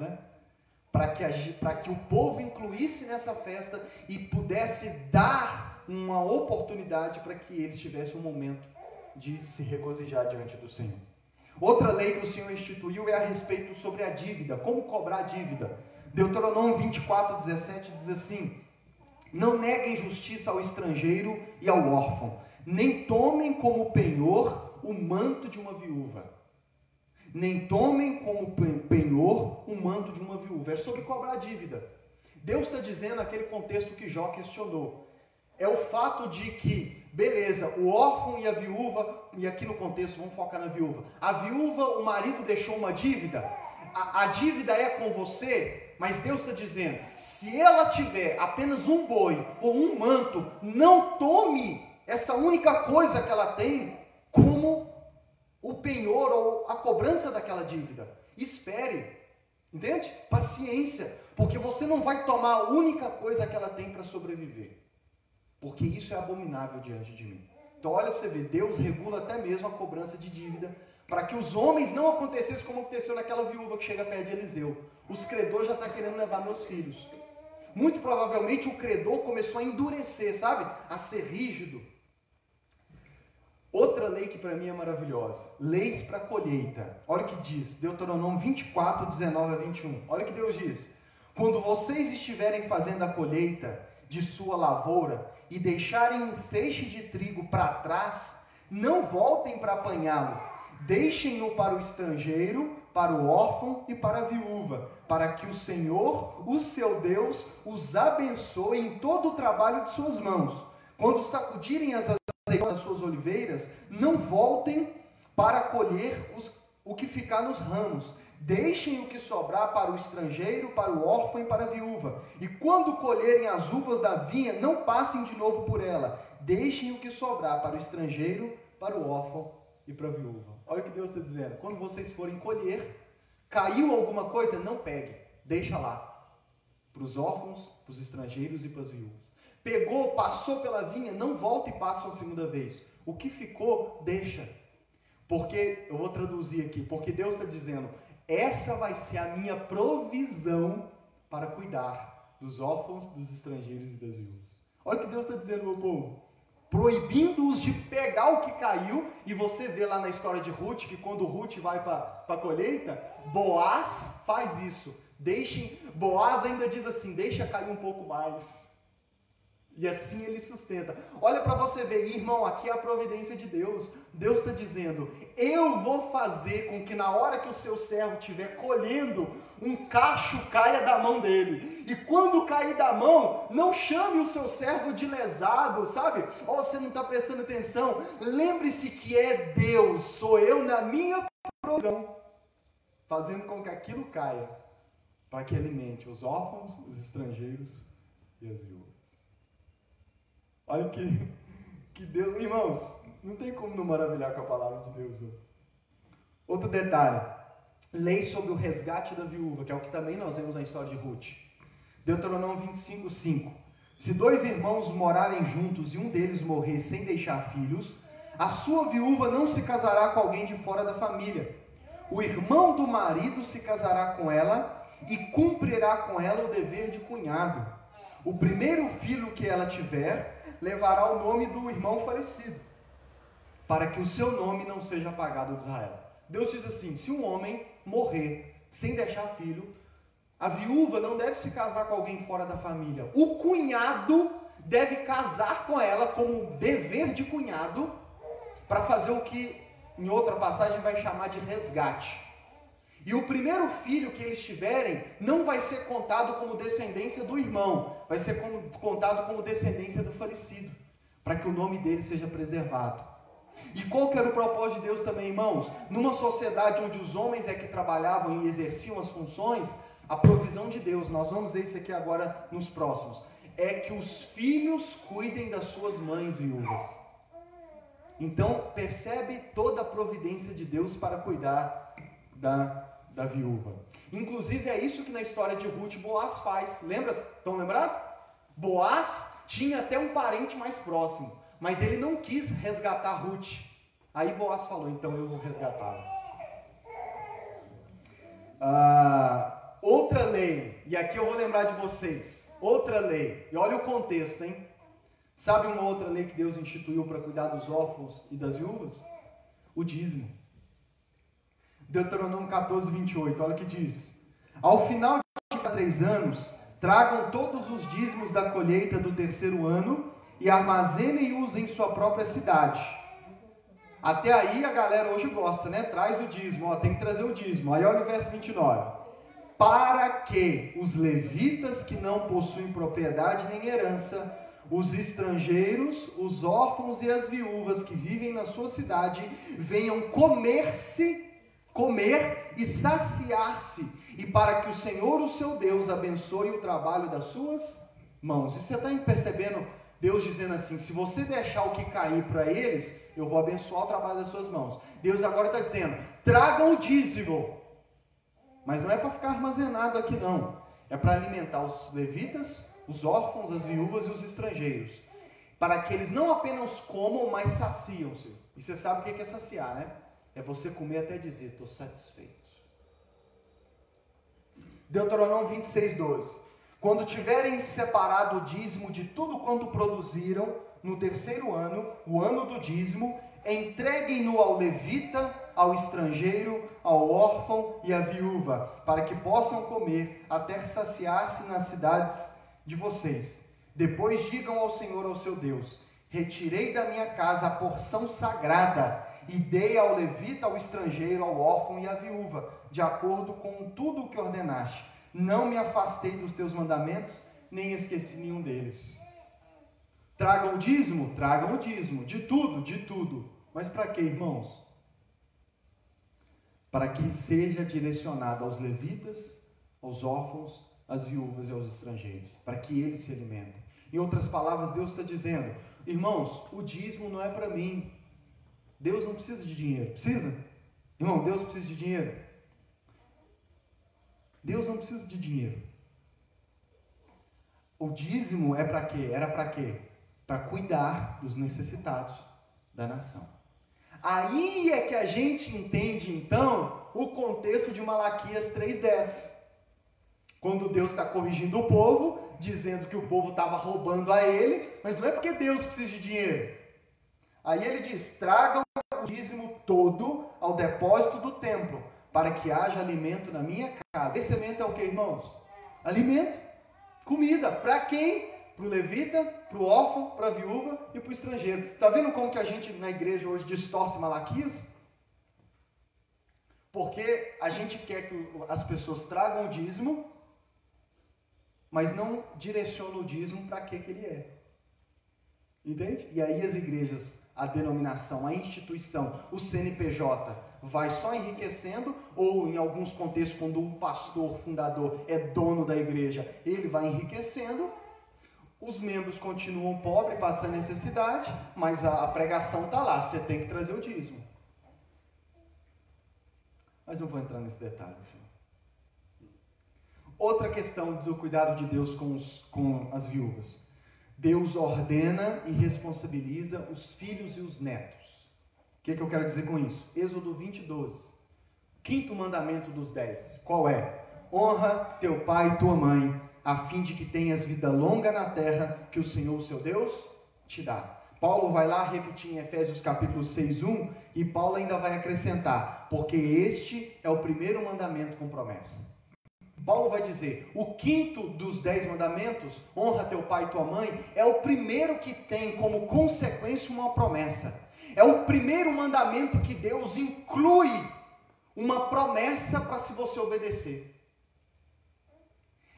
para que o povo incluísse nessa festa e pudesse dar uma oportunidade para que eles tivessem um momento de se regozijar diante do Senhor. Outra lei que o Senhor instituiu é a respeito sobre a dívida, como cobrar a dívida. Deuteronômio 24, 17 diz assim: não neguem justiça ao estrangeiro e ao órfão, nem tomem como penhor o manto de uma viúva. Nem tomem como penhor o manto de uma viúva. É sobre cobrar a dívida. Deus está dizendo naquele contexto que Jó questionou. É o fato de que, beleza, o órfão e a viúva, e aqui no contexto vamos focar na viúva. A viúva, o marido deixou uma dívida. A dívida é com você, mas Deus está dizendo: se ela tiver apenas um boi ou um manto, não tome essa única coisa que ela tem como o penhor ou a cobrança daquela dívida. Espere, entende? Paciência, porque você não vai tomar a única coisa que ela tem para sobreviver, porque isso é abominável diante de mim. Então olha para você ver, Deus regula até mesmo a cobrança de dívida, para que os homens não acontecessem como aconteceu naquela viúva que chega perto de Eliseu. Os credores já estão querendo levar meus filhos. Muito provavelmente o credor começou a endurecer, sabe? A ser rígido. Outra lei que para mim é maravilhosa. Leis para colheita. Olha o que diz, Deuteronômio 24, 19 a 21. Olha o que Deus diz: quando vocês estiverem fazendo a colheita de sua lavoura e deixarem um feixe de trigo para trás, não voltem para apanhá-lo. Deixem-no para o estrangeiro, para o órfão e para a viúva, para que o Senhor, o seu Deus, os abençoe em todo o trabalho de suas mãos. Quando sacudirem as azeitonas das suas oliveiras, não voltem para colher o que ficar nos ramos. Deixem o que sobrar para o estrangeiro, para o órfão e para a viúva. E quando colherem as uvas da vinha, não passem de novo por ela. Deixem o que sobrar para o estrangeiro, para o órfão e para a viúva. Olha o que Deus está dizendo. Quando vocês forem colher, caiu alguma coisa, não pegue. Deixa lá. Para os órfãos, para os estrangeiros e para as viúvas. Pegou, passou pela vinha, não volta e passa uma segunda vez. O que ficou, deixa. Porque, eu vou traduzir aqui, porque Deus está dizendo, essa vai ser a minha provisão para cuidar dos órfãos, dos estrangeiros e das viúvas. Olha o que Deus está dizendo, meu povo. Proibindo-os de pegar o que caiu, e você vê lá na história de Ruth, que quando Ruth vai para a colheita, Boaz faz isso. Boaz ainda diz assim, deixa cair um pouco mais. E assim ele sustenta. Olha para você ver, irmão, aqui é a providência de Deus. Deus está dizendo, eu vou fazer com que na hora que o seu servo estiver colhendo, um cacho caia da mão dele. E quando cair da mão, não chame o seu servo de lesado, sabe? Ou você não está prestando atenção. Lembre-se que é Deus, sou eu na minha provisão, fazendo com que aquilo caia, para que alimente os órfãos, os estrangeiros e as viúvas. Olha que Deus, irmãos, não tem como não maravilhar com a palavra de Deus. Não. Outro detalhe, lei sobre o resgate da viúva, que é o que também nós vemos na história de Ruth. Deuteronômio 25:5. Se dois irmãos morarem juntos e um deles morrer sem deixar filhos, a sua viúva não se casará com alguém de fora da família. O irmão do marido se casará com ela e cumprirá com ela o dever de cunhado. O primeiro filho que ela tiver levará o nome do irmão falecido, para que o seu nome não seja apagado de Israel. Deus diz assim, se um homem morrer sem deixar filho, a viúva não deve se casar com alguém fora da família. O cunhado deve casar com ela como dever de cunhado, para fazer o que em outra passagem vai chamar de resgate. E o primeiro filho que eles tiverem não vai ser contado como descendência do irmão, vai ser contado como descendência do falecido, para que o nome dele seja preservado. E qual que era o propósito de Deus também, irmãos? Numa sociedade onde os homens é que trabalhavam e exerciam as funções, a provisão de Deus, nós vamos ver isso aqui agora nos próximos, é que os filhos cuidem das suas mães viúvas. Então, percebe toda a providência de Deus para cuidar da viúva. Inclusive é isso que na história de Ruth Boaz faz. Lembra? Estão lembrados? Boaz tinha até um parente mais próximo, mas ele não quis resgatar Ruth. Aí Boaz falou, então eu vou resgatá-la. Outra lei, e aqui eu vou lembrar de vocês, outra lei, e olha o contexto, hein? Sabe uma outra lei que Deus instituiu para cuidar dos órfãos e das viúvas? O dízimo. Deuteronômio 14:28, olha o que diz. Ao final de 3 anos, tragam todos os dízimos da colheita do 3º ano e armazenem-os em sua própria cidade. Até aí a galera hoje gosta, né? Traz o dízimo, tem que trazer o dízimo. Aí olha o verso 29. Para que os levitas que não possuem propriedade nem herança, os estrangeiros, os órfãos e as viúvas que vivem na sua cidade venham comer e saciar-se, e para que o Senhor, o seu Deus, abençoe o trabalho das suas mãos. E você está percebendo Deus dizendo assim, se você deixar o que cair para eles, eu vou abençoar o trabalho das suas mãos. Deus agora está dizendo, tragam o dízimo, mas não é para ficar armazenado aqui não, é para alimentar os levitas, os órfãos, as viúvas e os estrangeiros, para que eles não apenas comam, mas saciam-se. E você sabe o que é saciar, né? É você comer até dizer, estou satisfeito. Deuteronômio 26:12. Quando tiverem separado o dízimo de tudo quanto produziram no 3º ano, o ano do dízimo, entreguem-no ao levita, ao estrangeiro, ao órfão e à viúva, para que possam comer até saciar-se nas cidades de vocês. Depois digam ao Senhor, ao seu Deus, retirei da minha casa a porção sagrada e dei ao levita, ao estrangeiro, ao órfão e à viúva, de acordo com tudo o que ordenaste. Não me afastei dos teus mandamentos, nem esqueci nenhum deles. Tragam o dízimo? Tragam o dízimo, de tudo, de tudo. Mas para quê, irmãos? para que seja direcionado aos levitas, aos órfãos, às viúvas e aos estrangeiros, para que eles se alimentem. Em outras palavras, Deus está dizendo, irmãos, o dízimo não é para mim. Deus não precisa de dinheiro. Precisa? Irmão, Deus precisa de dinheiro? Deus não precisa de dinheiro. O dízimo é para quê? Era para quê? Para cuidar dos necessitados da nação. Aí é que a gente entende, então, o contexto de Malaquias 3,10. Quando Deus está corrigindo o povo, dizendo que o povo estava roubando a ele, mas não é porque Deus precisa de dinheiro. Aí ele diz, tragam o dízimo todo ao depósito do templo, para que haja alimento na minha casa. Esse alimento é o que, irmãos? Alimento, comida. Para quem? Para o levita, para o órfão, para a viúva e para o estrangeiro. Está vendo como que a gente na igreja hoje distorce Malaquias? Porque a gente quer que as pessoas tragam o dízimo, mas não direciona o dízimo para que ele é. Entende? E aí as igrejas, a denominação, a instituição, o CNPJ, vai só enriquecendo, ou em alguns contextos, quando o pastor fundador é dono da igreja, ele vai enriquecendo, os membros continuam pobres, passando necessidade, mas a pregação está lá, você tem que trazer o dízimo. Mas não vou entrar nesse detalhe. Outra questão do cuidado de Deus com as viúvas. Deus ordena e responsabiliza os filhos e os netos. O que eu quero dizer com isso? Êxodo 20:12. Quinto mandamento dos 10. Qual é? Honra teu pai e tua mãe, a fim de que tenhas vida longa na terra que o Senhor, seu Deus, te dá. Paulo vai lá repetir em Efésios capítulo 6:1, e Paulo ainda vai acrescentar, porque este é o primeiro mandamento com promessa. Paulo vai dizer, o quinto dos 10 mandamentos, honra teu pai e tua mãe, é o primeiro que tem como consequência uma promessa. É o primeiro mandamento que Deus inclui uma promessa para se você obedecer.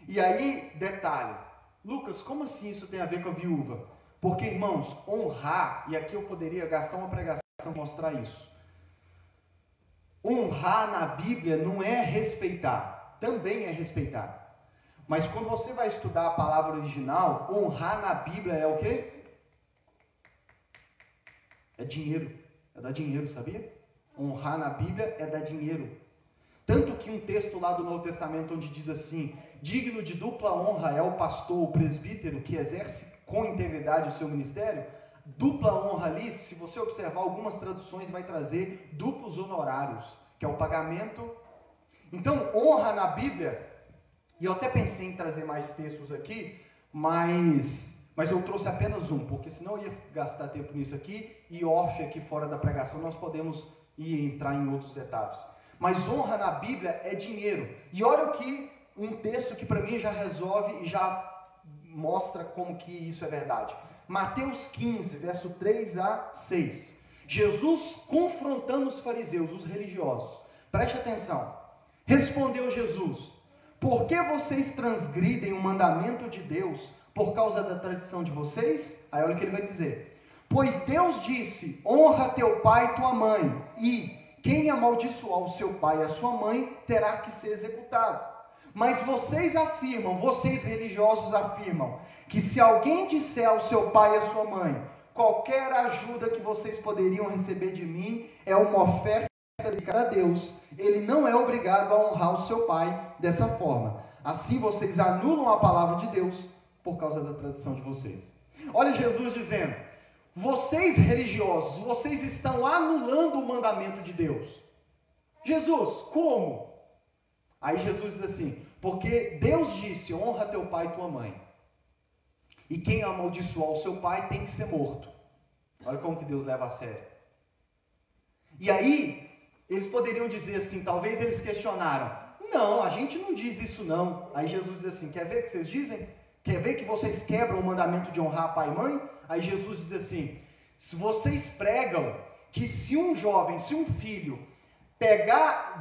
E aí, detalhe, Lucas, como assim isso tem a ver com a viúva? Porque, irmãos, honrar, e aqui eu poderia gastar uma pregação para mostrar isso. Honrar na Bíblia não é respeitar, também é respeitar. Mas quando você vai estudar a palavra original, honrar na Bíblia é o quê? É dinheiro, é dar dinheiro, sabia? Honrar na Bíblia é dar dinheiro. Tanto que um texto lá do Novo Testamento onde diz assim, digno de dupla honra é o pastor, o presbítero, que exerce com integridade o seu ministério. Dupla honra ali, se você observar algumas traduções, vai trazer duplos honorários, que é o pagamento. Então, honra na Bíblia, e eu até pensei em trazer mais textos aqui, mas eu trouxe apenas um, porque senão eu ia gastar tempo nisso aqui, e off aqui fora da pregação nós podemos entrar em outros detalhes. Mas honra na Bíblia é dinheiro. E olha o que um texto que para mim já resolve e já mostra como que isso é verdade. Mateus 15, verso 3 a 6. Jesus confrontando os fariseus, os religiosos. Preste atenção. Respondeu Jesus, por que vocês transgridem o mandamento de Deus por causa da tradição de vocês? Aí olha o que ele vai dizer. Pois Deus disse, honra teu pai e tua mãe, e quem amaldiçoar o seu pai e a sua mãe terá que ser executado. Mas vocês afirmam, vocês religiosos afirmam, que se alguém disser ao seu pai e à sua mãe, qualquer ajuda que vocês poderiam receber de mim é uma oferta dedicada a Deus, ele não é obrigado a honrar o seu pai dessa forma. Assim vocês anulam a palavra de Deus por causa da tradição de vocês. Olha Jesus dizendo, vocês religiosos, vocês estão anulando o mandamento de Deus. Jesus, como? Aí Jesus diz assim, porque Deus disse, honra teu pai e tua mãe. E quem amaldiçoar o seu pai tem que ser morto. Olha como que Deus leva a sério. E aí, eles poderiam dizer assim, talvez eles questionaram, não, a gente não diz isso não. Aí Jesus diz assim, quer ver o que vocês dizem? Quer ver que vocês quebram o mandamento de honrar pai e mãe? Aí Jesus diz assim, se vocês pregam que se um jovem, se um filho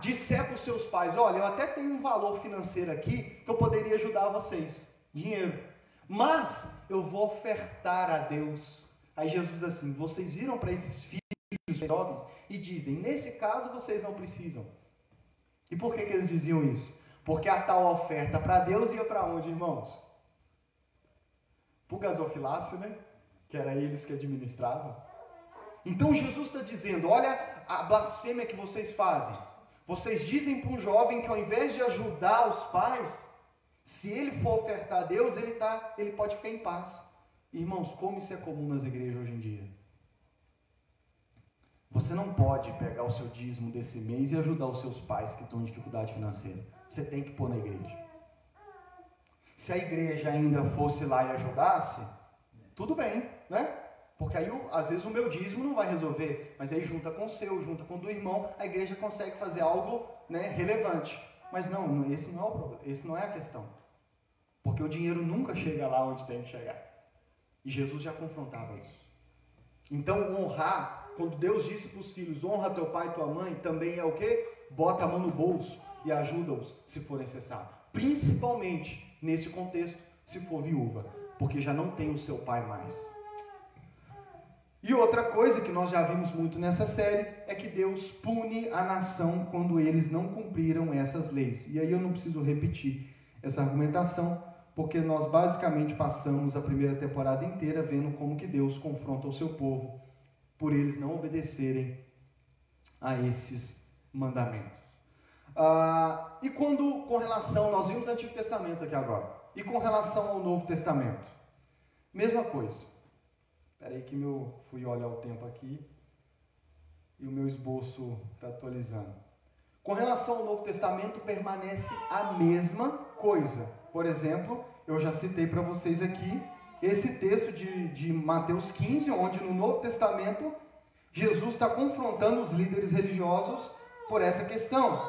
disser para os seus pais, olha, eu até tenho um valor financeiro aqui que eu poderia ajudar vocês, dinheiro, mas eu vou ofertar a Deus. Aí Jesus diz assim, vocês viram para esses filhos jovens e dizem, nesse caso vocês não precisam, E por que eles diziam isso? Porque a tal oferta para Deus ia para onde, irmãos? Para o gasofilácio, né? Que era eles que administravam. Então Jesus está dizendo, olha a blasfêmia que vocês fazem. Vocês dizem para um jovem que ao invés de ajudar os pais, se ele for ofertar a Deus, ele pode ficar em paz. Irmãos, como isso é comum nas igrejas hoje em dia? Você não pode pegar o seu dízimo desse mês e ajudar os seus pais que estão em dificuldade financeira. Você tem que pôr na igreja. Se a igreja ainda fosse lá e ajudasse, tudo bem, né? Porque aí, às vezes, o meu dízimo não vai resolver, mas aí junta com o seu, junta com o do irmão, a igreja consegue fazer algo, né, relevante. Mas não, esse não é o problema, esse não é a questão. Porque o dinheiro nunca chega lá onde tem que chegar. E Jesus já confrontava isso. Então, honrar, quando Deus disse para os filhos, honra teu pai e tua mãe, também é o quê? Bota a mão no bolso e ajuda-os, se for necessário. Principalmente, nesse contexto, se for viúva, porque já não tem o seu pai mais. E outra coisa que nós já vimos muito nessa série, é que Deus pune a nação quando eles não cumpriram essas leis. E aí eu não preciso repetir essa argumentação, porque nós basicamente passamos a primeira temporada inteira vendo como que Deus confronta o seu povo por eles não obedecerem a esses mandamentos. E quando, com relação, nós vimos o Antigo Testamento aqui agora, e com relação ao Novo Testamento, mesma coisa. Espera aí que fui olhar o tempo aqui e o meu esboço está atualizando. Com relação ao Novo Testamento, permanece a mesma coisa. Por exemplo, eu já citei para vocês aqui esse texto de Mateus 15, onde no Novo Testamento Jesus está confrontando os líderes religiosos por essa questão.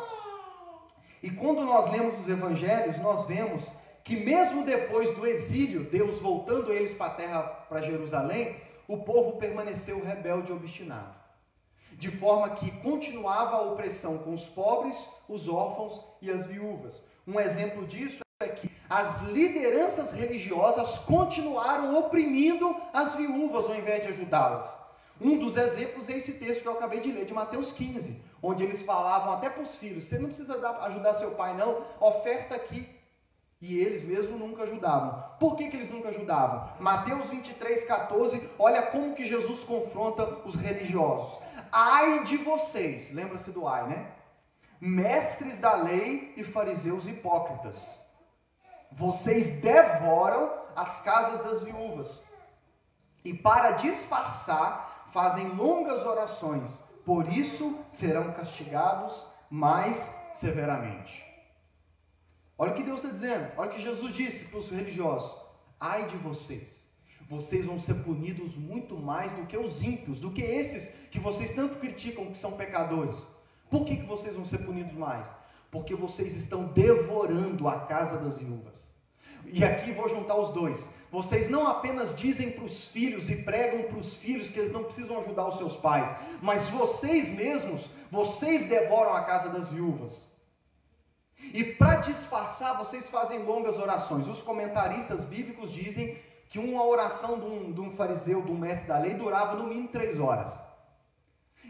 E quando nós lemos os evangelhos, nós vemos que mesmo depois do exílio, Deus voltando eles para a terra, para Jerusalém, o povo permaneceu rebelde e obstinado. De forma que continuava a opressão com os pobres, os órfãos e as viúvas. Um exemplo disso é que as lideranças religiosas continuaram oprimindo as viúvas ao invés de ajudá-las. Um dos exemplos é esse texto que eu acabei de ler, de Mateus 15, onde eles falavam até para os filhos, você não precisa ajudar seu pai não, oferta aqui. E eles mesmo nunca ajudavam. Por que eles nunca ajudavam? Mateus 23, 14, olha como que Jesus confronta os religiosos. Ai de vocês, lembra-se do ai, né? Mestres da lei e fariseus hipócritas. Vocês devoram as casas das viúvas. E para disfarçar, fazem longas orações. Por isso serão castigados mais severamente. Olha o que Deus está dizendo, olha o que Jesus disse para os religiosos. Ai de vocês, vocês vão ser punidos muito mais do que os ímpios, do que esses que vocês tanto criticam que são pecadores. Por que vocês vão ser punidos mais? Porque vocês estão devorando a casa das viúvas. E aqui vou juntar os dois. Vocês não apenas dizem para os filhos e pregam para os filhos que eles não precisam ajudar os seus pais, mas vocês mesmos, vocês devoram a casa das viúvas. E para disfarçar, vocês fazem longas orações. Os comentaristas bíblicos dizem que uma oração de um fariseu, de um mestre da lei, durava no mínimo 3 horas.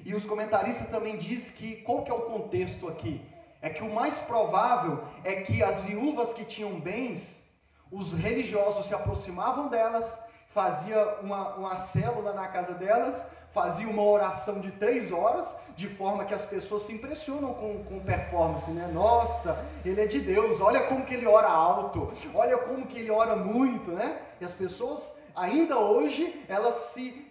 E os comentaristas também dizem que, qual que é o contexto aqui? É que o mais provável é que as viúvas que tinham bens, os religiosos se aproximavam delas, fazia uma célula na casa delas, fazia uma oração de 3 horas, de forma que as pessoas se impressionam com performance, né? Nossa, ele é de Deus, olha como que ele ora alto, olha como que ele ora muito, né? E as pessoas, ainda hoje, elas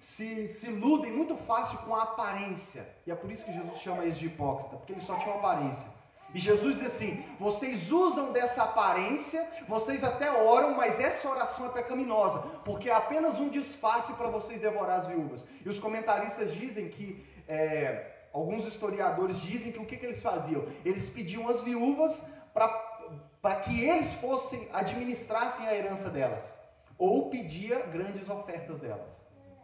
se iludem muito fácil com a aparência. E é por isso que Jesus chama eles de hipócrita, porque eles só tinham aparência. E Jesus diz assim, vocês usam dessa aparência, vocês até oram, mas essa oração é pecaminosa, porque é apenas um disfarce para vocês devorar as viúvas. E os comentaristas dizem que, alguns historiadores dizem que o que eles faziam? Eles pediam às viúvas para que eles administrassem a herança delas, ou pedia grandes ofertas delas.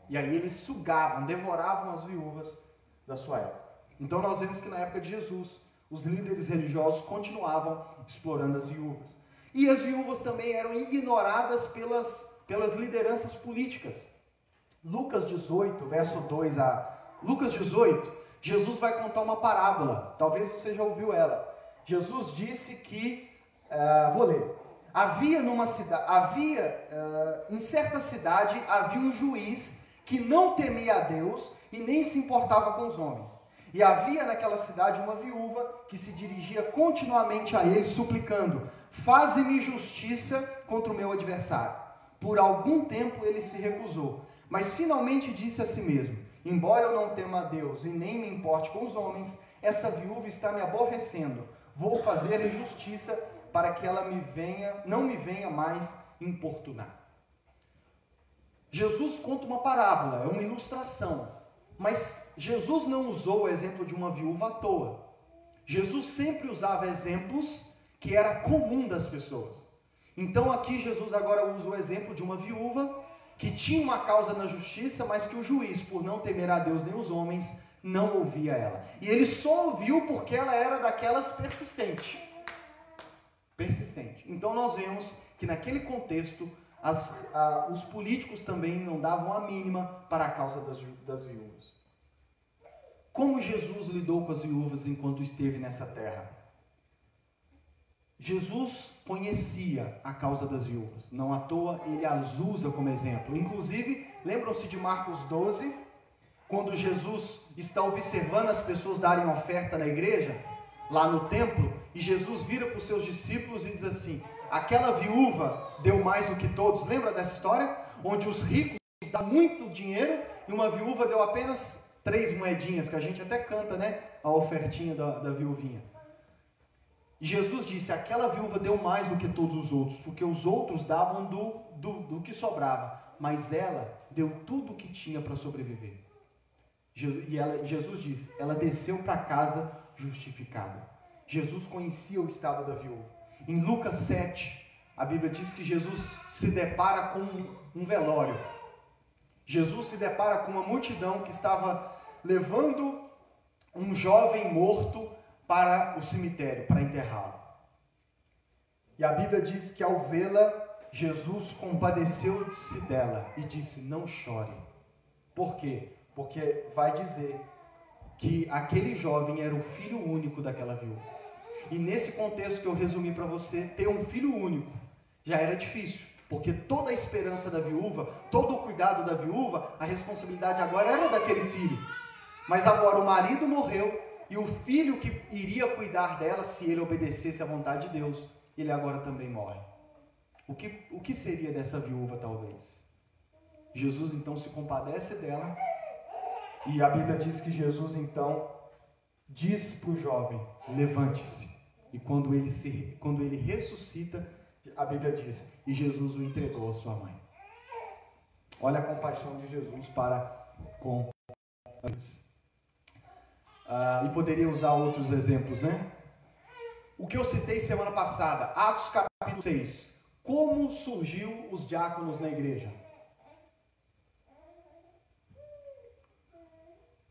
E aí eles sugavam, devoravam as viúvas da sua época. Então nós vemos que na época de Jesus, os líderes religiosos continuavam explorando as viúvas. E as viúvas também eram ignoradas pelas lideranças políticas. Lucas 18, verso 2 a... Lucas 18, Jesus vai contar uma parábola. Talvez você já ouviu ela. Jesus disse que, vou ler, em certa cidade havia um juiz que não temia a Deus e nem se importava com os homens. E havia naquela cidade uma viúva que se dirigia continuamente a ele, suplicando: faze-me justiça contra o meu adversário. Por algum tempo ele se recusou, mas finalmente disse a si mesmo: embora eu não tema a Deus e nem me importe com os homens, essa viúva está me aborrecendo. Vou fazer-lhe justiça para que ela não me venha mais importunar. Jesus conta uma parábola, é uma ilustração, mas Jesus não usou o exemplo de uma viúva à toa. Jesus sempre usava exemplos que era comum das pessoas. Então aqui Jesus agora usa o exemplo de uma viúva que tinha uma causa na justiça, mas que o juiz, por não temer a Deus nem os homens, não ouvia ela. E ele só ouviu porque ela era daquelas persistente. Então nós vemos que naquele contexto os políticos também não davam a mínima para a causa das viúvas. Como Jesus lidou com as viúvas enquanto esteve nessa terra? Jesus conhecia a causa das viúvas, não à toa ele as usa como exemplo. Inclusive, lembram-se de Marcos 12, quando Jesus está observando as pessoas darem oferta na igreja, lá no templo, e Jesus vira para os seus discípulos e diz assim: aquela viúva deu mais do que todos. Lembra dessa história? Onde os ricos dão muito dinheiro e uma viúva deu apenas 3 moedinhas, que a gente até canta, né? A ofertinha da viuvinha. E Jesus disse: aquela viúva deu mais do que todos os outros, porque os outros davam do que sobrava, mas ela deu tudo o que tinha para sobreviver. Jesus disse: ela desceu para casa justificada. Jesus conhecia o estado da viúva. Em Lucas 7, a Bíblia diz que Jesus se depara com um velório. Jesus se depara com uma multidão que estava levando um jovem morto para o cemitério, para enterrá-lo. E a Bíblia diz que ao vê-la, Jesus compadeceu-se dela e disse: não chore. Por quê? Porque vai dizer que aquele jovem era o filho único daquela viúva. E nesse contexto que eu resumi para você, ter um filho único já era difícil, porque toda a esperança da viúva, todo o cuidado da viúva, a responsabilidade agora era daquele filho. Mas agora o marido morreu e o filho que iria cuidar dela, se ele obedecesse à vontade de Deus, ele agora também morre. O que seria dessa viúva talvez? Jesus então se compadece dela. E a Bíblia diz que Jesus então diz para o jovem: levante-se. E quando ele ressuscita, a Bíblia diz, e Jesus o entregou à sua mãe. Olha a compaixão de Jesus para com eles. E poderia usar outros exemplos, né? O que eu citei semana passada, Atos capítulo 6. Como surgiu os diáconos na igreja?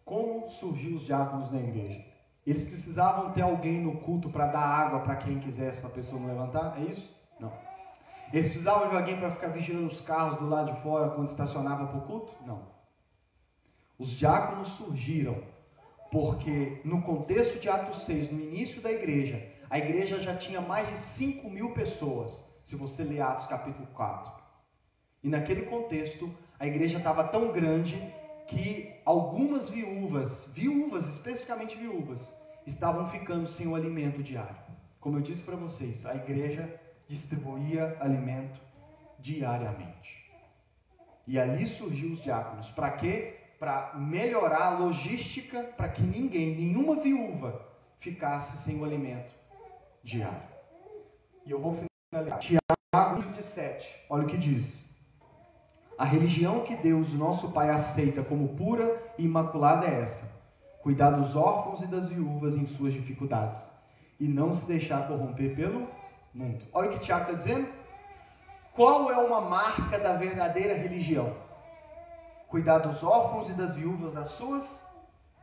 Como surgiu os diáconos na igreja? Eles precisavam ter alguém no culto para dar água para quem quisesse, para a pessoa não levantar? É isso? Não. Eles precisavam de alguém para ficar vigiando os carros do lado de fora quando estacionavam para o culto? Não. Os diáconos surgiram porque no contexto de Atos 6, no início da igreja, a igreja já tinha mais de 5.000 pessoas, se você ler Atos capítulo 4. E naquele contexto, a igreja estava tão grande que algumas viúvas, especificamente viúvas, estavam ficando sem o alimento diário. Como eu disse para vocês, a igreja distribuía alimento diariamente. E ali surgiu os diáconos. Para quê? Para melhorar a logística, para que nenhuma viúva ficasse sem o alimento diário. E eu vou finalizar. Tiago 27, olha o que diz. A religião que Deus, nosso Pai, aceita como pura e imaculada é essa: cuidar dos órfãos e das viúvas em suas dificuldades, e não se deixar corromper pelo mundo. Olha o que Tiago está dizendo. Qual é uma marca da verdadeira religião? Cuidar dos órfãos e das viúvas nas suas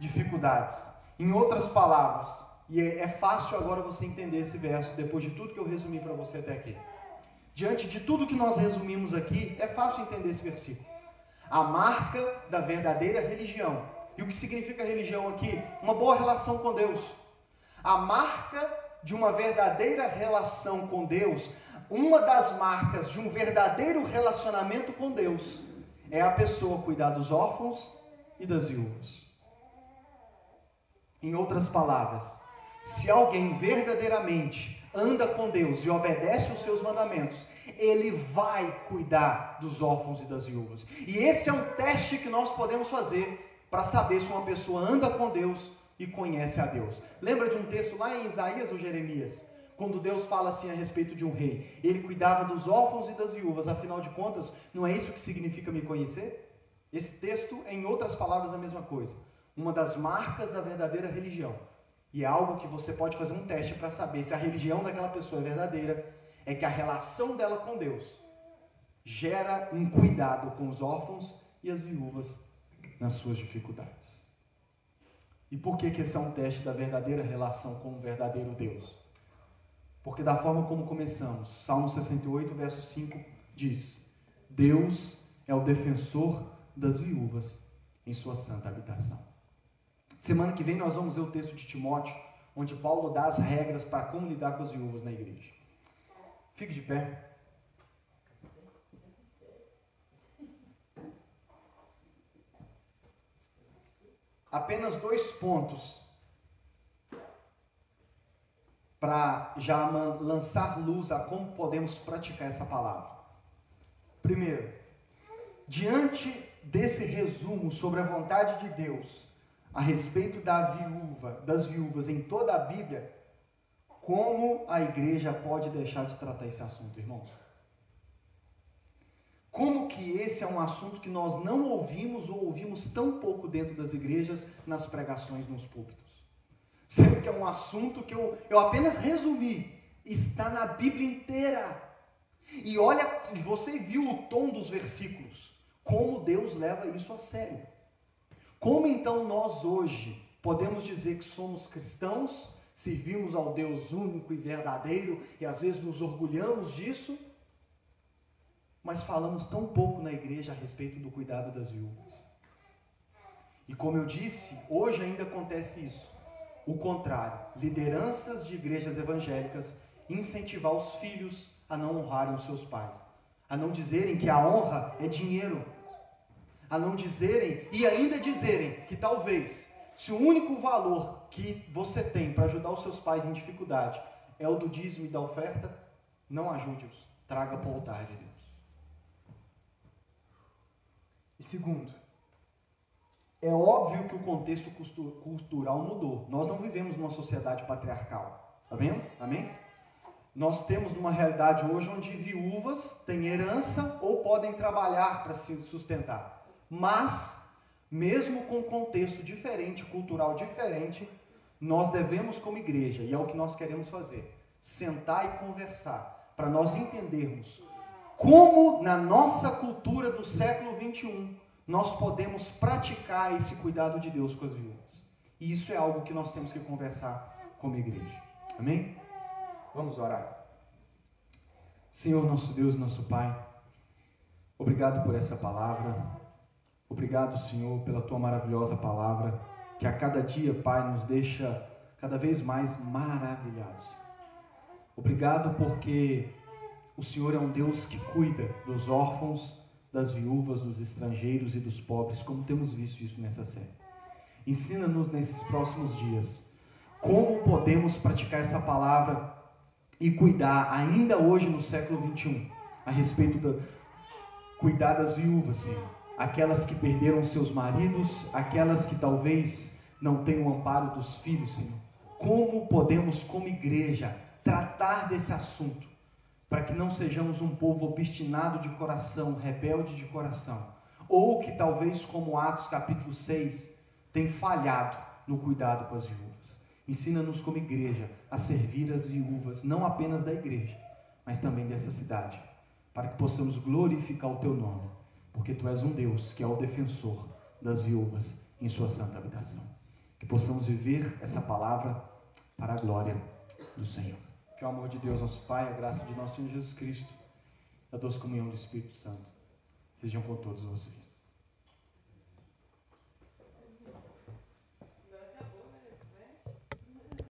dificuldades. Em outras palavras, e é fácil agora você entender esse verso, depois de tudo que eu resumi para você até aqui. Diante de tudo que nós resumimos aqui, é fácil entender esse versículo. A marca da verdadeira religião. E o que significa religião aqui? Uma boa relação com Deus. A marca de uma verdadeira relação com Deus, uma das marcas de um verdadeiro relacionamento com Deus é a pessoa cuidar dos órfãos e das viúvas. Em outras palavras, se alguém verdadeiramente anda com Deus e obedece os seus mandamentos, ele vai cuidar dos órfãos e das viúvas. E esse é um teste que nós podemos fazer para saber se uma pessoa anda com Deus e conhece a Deus. Lembra de um texto lá em Isaías ou Jeremias? Quando Deus fala assim a respeito de um rei, ele cuidava dos órfãos e das viúvas, afinal de contas, não é isso que significa me conhecer? Esse texto é, em outras palavras, a mesma coisa. Uma das marcas da verdadeira religião, e é algo que você pode fazer um teste para saber se a religião daquela pessoa é verdadeira, é que a relação dela com Deus gera um cuidado com os órfãos e as viúvas nas suas dificuldades. E por que esse é um teste da verdadeira relação com o verdadeiro Deus? Porque da forma como começamos, Salmo 68, verso 5 diz: Deus é o defensor das viúvas em sua santa habitação. Semana que vem nós vamos ver o texto de Timóteo, onde Paulo dá as regras para como lidar com as viúvas na igreja. Fique de pé. Apenas 2 pontos para já lançar luz a como podemos praticar essa palavra. Primeiro, diante desse resumo sobre a vontade de Deus a respeito das viúvas em toda a Bíblia, como a igreja pode deixar de tratar esse assunto, irmãos? Como que esse é um assunto que nós não ouvimos ou ouvimos tão pouco dentro das igrejas, nas pregações, nos púlpitos? Sendo que é um assunto que eu apenas resumi, está na Bíblia inteira. E olha, você viu o tom dos versículos, como Deus leva isso a sério. Como então nós hoje podemos dizer que somos cristãos, servimos ao Deus único e verdadeiro, e às vezes nos orgulhamos disso, mas falamos tão pouco na igreja a respeito do cuidado das viúvas? E como eu disse, hoje ainda acontece isso. O contrário, lideranças de igrejas evangélicas incentivar os filhos a não honrarem os seus pais, a não dizerem que a honra é dinheiro, a não dizerem e ainda dizerem que talvez, se o único valor que você tem para ajudar os seus pais em dificuldade é o do dízimo e da oferta, não ajude-os, traga para o altar de Deus. E segundo, é óbvio que o contexto cultural mudou. Nós não vivemos numa sociedade patriarcal. Está vendo? Amém? Nós temos uma realidade hoje onde viúvas têm herança ou podem trabalhar para se sustentar. Mas, mesmo com um contexto diferente, cultural diferente, nós devemos como igreja, e é o que nós queremos fazer, sentar e conversar, para nós entendermos como na nossa cultura do século 21, nós podemos praticar esse cuidado de Deus com as viúvas. E isso é algo que nós temos que conversar como igreja. Amém? Vamos orar. Senhor, nosso Deus, nosso Pai, obrigado por essa palavra. Obrigado, Senhor, pela Tua maravilhosa palavra, que a cada dia, Pai, nos deixa cada vez mais maravilhados. Obrigado porque o Senhor é um Deus que cuida dos órfãos, das viúvas, dos estrangeiros e dos pobres, como temos visto isso nessa série. Ensina-nos nesses próximos dias como podemos praticar essa palavra e cuidar, ainda hoje no século 21, a respeito de cuidar das viúvas, Senhor. Aquelas que perderam seus maridos, aquelas que talvez não tenham o amparo dos filhos, Senhor. Como podemos, como igreja, tratar desse assunto, para que não sejamos um povo obstinado de coração, rebelde de coração, ou que talvez, como Atos capítulo 6, tem falhado no cuidado com as viúvas. Ensina-nos como igreja a servir as viúvas, não apenas da igreja, mas também dessa cidade, para que possamos glorificar o Teu nome, porque Tu és um Deus que é o defensor das viúvas em sua santa habitação. Que possamos viver essa palavra para a glória do Senhor. Que o amor de Deus, nosso Pai, a graça de nosso Senhor Jesus Cristo, a doce comunhão do Espírito Santo, sejam com todos vocês.